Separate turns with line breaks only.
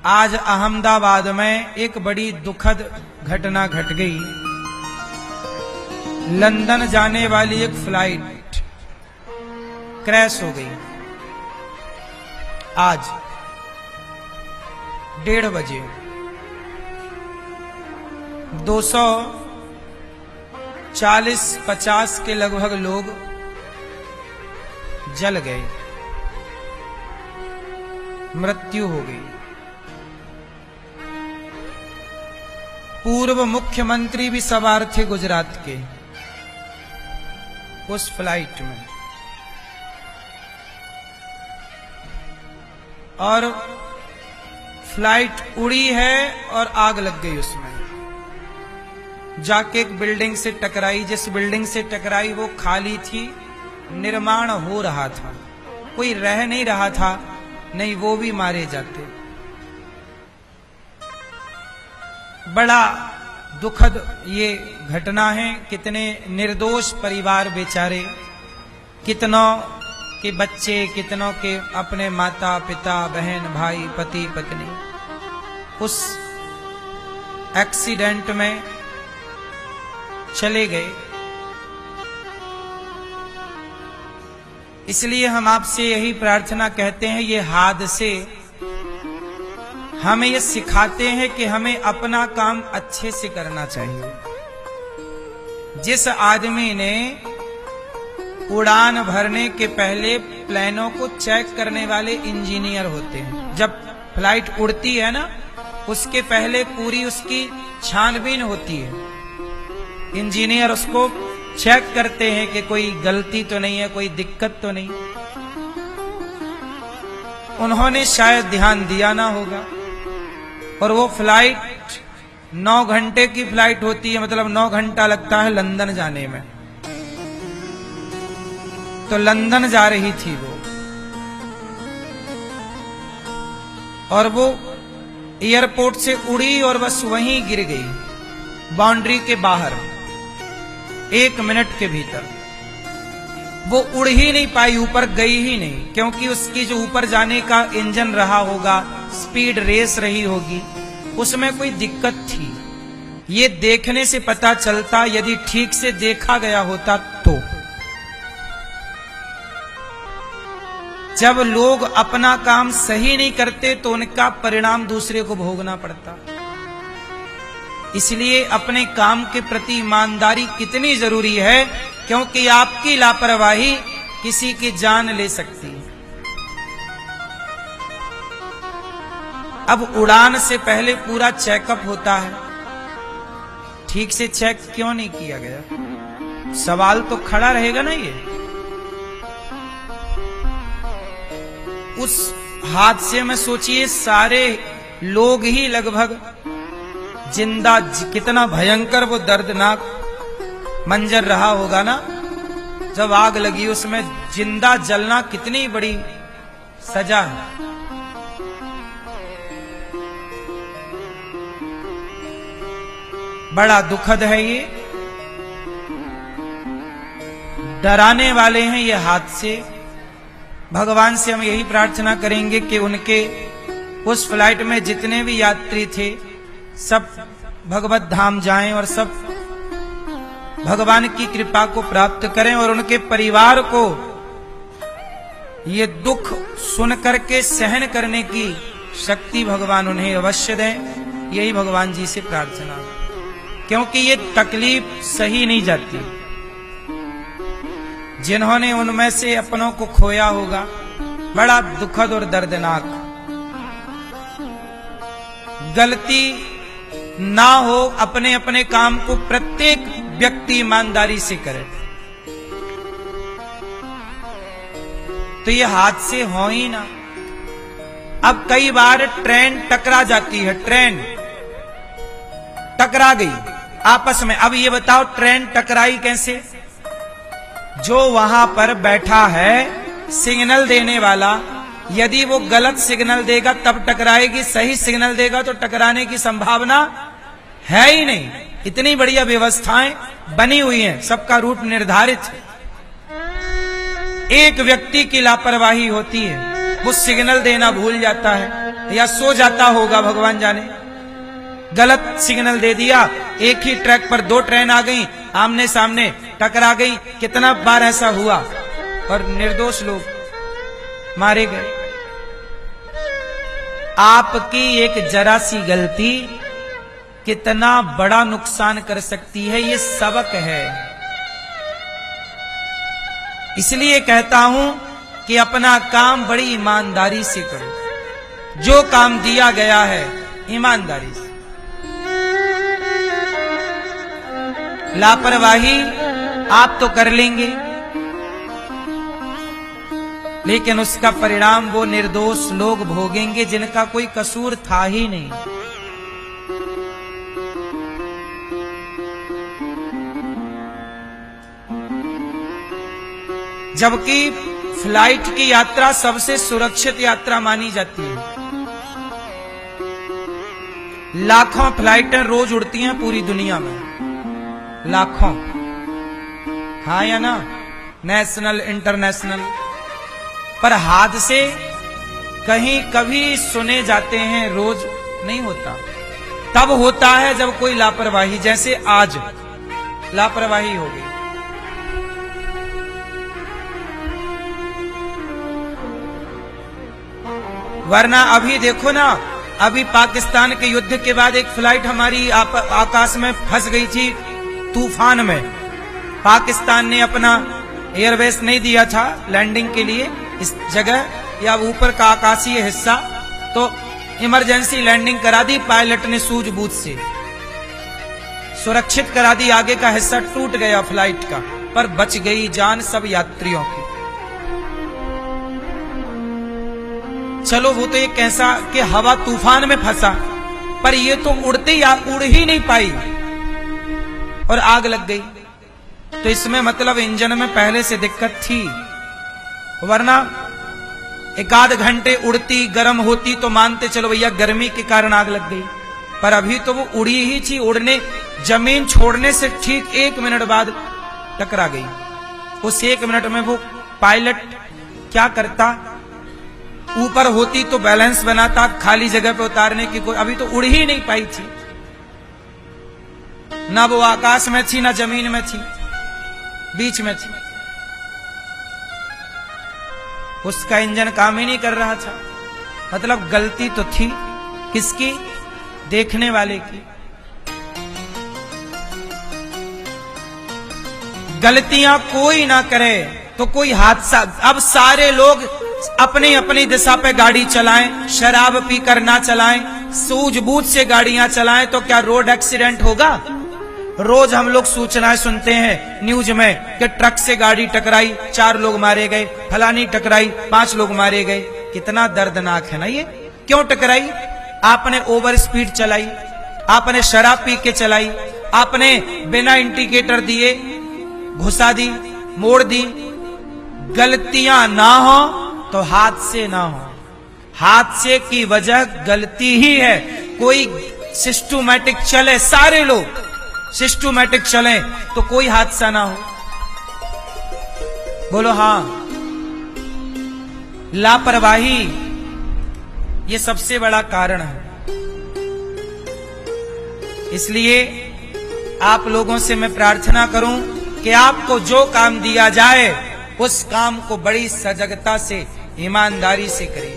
आज अहमदाबाद में एक बड़ी दुखद घटना घट गई। लंदन जाने वाली एक फ्लाइट क्रैश हो गई। आज 1:30 बजे 240-50 के लगभग लोग जल गए, मृत्यु हो गई। पूर्व मुख्यमंत्री भी सवार थे गुजरात के उस फ्लाइट में, और फ्लाइट उड़ी है और आग लग गई उसमें। जाके एक बिल्डिंग से टकराई। जिस बिल्डिंग से टकराई वो खाली थी, निर्माण हो रहा था, कोई रह नहीं रहा था, नहीं वो भी मारे जाते। बड़ा दुखद ये घटना है। कितने निर्दोष परिवार बेचारे, कितनों के बच्चे, कितनों के अपने माता पिता, बहन भाई, पति पत्नी उस एक्सीडेंट में चले गए। इसलिए हम आपसे यही प्रार्थना कहते हैं, ये हादसे हमें ये सिखाते हैं कि हमें अपना काम अच्छे से करना चाहिए। जिस आदमी ने उड़ान भरने के पहले प्लेनों को चेक करने वाले इंजीनियर होते हैं, जब फ्लाइट उड़ती है ना, उसके पहले पूरी उसकी छानबीन होती है। इंजीनियर उसको चेक करते हैं कि कोई गलती तो नहीं है, कोई दिक्कत तो नहीं। उन्होंने शायद ध्यान दिया ना होगा, और वो फ्लाइट 9 घंटे की फ्लाइट होती है, मतलब 9 घंटा लगता है लंदन जाने में। तो लंदन जा रही थी वो, और वो एयरपोर्ट से उड़ी और बस वहीं गिर गई, बाउंड्री के बाहर, 1 मिनट के भीतर। वो उड़ ही नहीं पाई, ऊपर गई ही नहीं, क्योंकि उसकी जो ऊपर जाने का इंजन रहा होगा, स्पीड रेस रही होगी, उसमें कोई दिक्कत थी। ये देखने से पता चलता, यदि ठीक से देखा गया होता तो। जब लोग अपना काम सही नहीं करते तो उनका परिणाम दूसरे को भोगना पड़ता। इसलिए अपने काम के प्रति ईमानदारी कितनी जरूरी है, क्योंकि आपकी लापरवाही किसी की जान ले सकती है। अब उड़ान से पहले पूरा चेकअप होता है, ठीक से चेक क्यों नहीं किया गया? सवाल तो खड़ा रहेगा ना। ये उस हादसे में सोचिए, सारे लोग ही लगभग जिंदा, कितना भयंकर वो दर्दनाक मंजर रहा होगा ना। जब आग लगी उसमें जिंदा जलना कितनी बड़ी सजा है। बड़ा दुखद है ये, डराने वाले हैं ये हादसे। भगवान से हम यही प्रार्थना करेंगे कि उनके उस फ्लाइट में जितने भी यात्री थे सब भगवत धाम जाएं और सब भगवान की कृपा को प्राप्त करें, और उनके परिवार को ये दुख सुन करके सहन करने की शक्ति भगवान उन्हें अवश्य दें। यही भगवान जी से प्रार्थना, क्योंकि ये तकलीफ सही नहीं जाती। जिन्होंने उनमें से अपनों को खोया होगा, बड़ा दुखद और दर्दनाक। गलती ना हो, अपने अपने काम को प्रत्येक व्यक्ति ईमानदारी से करे, तो ये हादसे हो ही ना। अब कई बार ट्रेन टकरा जाती है, ट्रेन टकरा गई आपस में। अब ये बताओ ट्रेन टकराई कैसे? जो वहां पर बैठा है सिग्नल देने वाला, यदि वो गलत सिग्नल देगा तब टकराएगी, सही सिग्नल देगा तो टकराने की संभावना है ही नहीं। इतनी बढ़िया व्यवस्थाएं बनी हुई हैं, सबका रूट निर्धारित है। एक व्यक्ति की लापरवाही होती है, वो सिग्नल देना भूल जाता है, या सो जाता होगा, भगवान जाने। गलत सिग्नल दे दिया, एक ही ट्रैक पर दो ट्रेन आ गई, आमने सामने टकरा गई। कितना बार ऐसा हुआ और निर्दोष लोग मारे गए। आपकी एक जरा सी गलती कितना बड़ा नुकसान कर सकती है, ये सबक है। इसलिए कहता हूं कि अपना काम बड़ी ईमानदारी से करो। जो काम दिया गया है ईमानदारी से। लापरवाही आप तो कर लेंगे, लेकिन उसका परिणाम वो निर्दोष लोग भोगेंगे जिनका कोई कसूर था ही नहीं। जबकि फ्लाइट की यात्रा सबसे सुरक्षित यात्रा मानी जाती है। लाखों फ्लाइटें रोज उड़ती हैं पूरी दुनिया में, लाखों, हाँ या ना, नेशनल इंटरनेशनल। पर हादसे कहीं कभी सुने जाते हैं, रोज नहीं होता। तब होता है जब कोई लापरवाही, जैसे आज लापरवाही हो गई। वरना अभी देखो ना, अभी पाकिस्तान के युद्ध के बाद एक फ्लाइट हमारी आकाश में फंस गई थी तूफान में। पाकिस्तान ने अपना एयरबेस नहीं दिया था लैंडिंग के लिए इस जगह, या ऊपर का आकाशीय हिस्सा, तो इमरजेंसी लैंडिंग करा दी पायलट ने सूझबूझ से, सुरक्षित करा दी। आगे का हिस्सा टूट गया फ्लाइट का, पर बच गई जान सब यात्रियों की। चलो वो तो एक कैसा कि हवा तूफान में फंसा, पर ये तो उड़ते या उड़ ही नहीं पाई और आग लग गई। तो इसमें मतलब इंजन में पहले से दिक्कत थी, वरना एक आध घंटे उड़ती गर्म होती तो मानते चलो भैया गर्मी के कारण आग लग गई। पर अभी तो वो उड़ी ही थी, उड़ने जमीन छोड़ने से ठीक 1 मिनट बाद टकरा गई। उस 1 मिनट में वो पायलट क्या करता, ऊपर होती तो बैलेंस बनाता, खाली जगह पे उतारने की कोई, अभी तो उड़ ही नहीं पाई थी। ना वो आकाश में थी ना जमीन में थी, बीच में थी। उसका इंजन काम ही नहीं कर रहा था। मतलब गलती तो थी किसकी, देखने वाले की। गलतियां कोई ना करे तो कोई हादसा, अब सारे लोग अपनी अपनी दिशा पे गाड़ी चलाएं, शराब पीकर ना चलाएं, सूझबूझ से गाड़ियां चलाएं, तो क्या रोड एक्सीडेंट होगा? रोज हम लोग सूचनाएं सुनते हैं न्यूज में कि ट्रक से गाड़ी टकराई, 4 लोग मारे गए, फलानी टकराई 5 लोग मारे गए। कितना दर्दनाक है ना ये। क्यों टकराई? आपने ओवर स्पीड चलाई, आपने शराब पी के चलाई, आपने बिना इंडिकेटर दिए घुसा दी, मोड़ दी। गलतियां ना हो तो हादसे ना हो। हादसे की वजह गलती ही है। कोई सिस्टमैटिक चले, सारे लोग सिस्टमैटिक चले तो कोई हादसा ना हो। बोलो हाँ। लापरवाही ये सबसे बड़ा कारण है। इसलिए आप लोगों से मैं प्रार्थना करूं कि आपको जो काम दिया जाए उस काम को बड़ी सजगता से, ईमानदारी से करिए।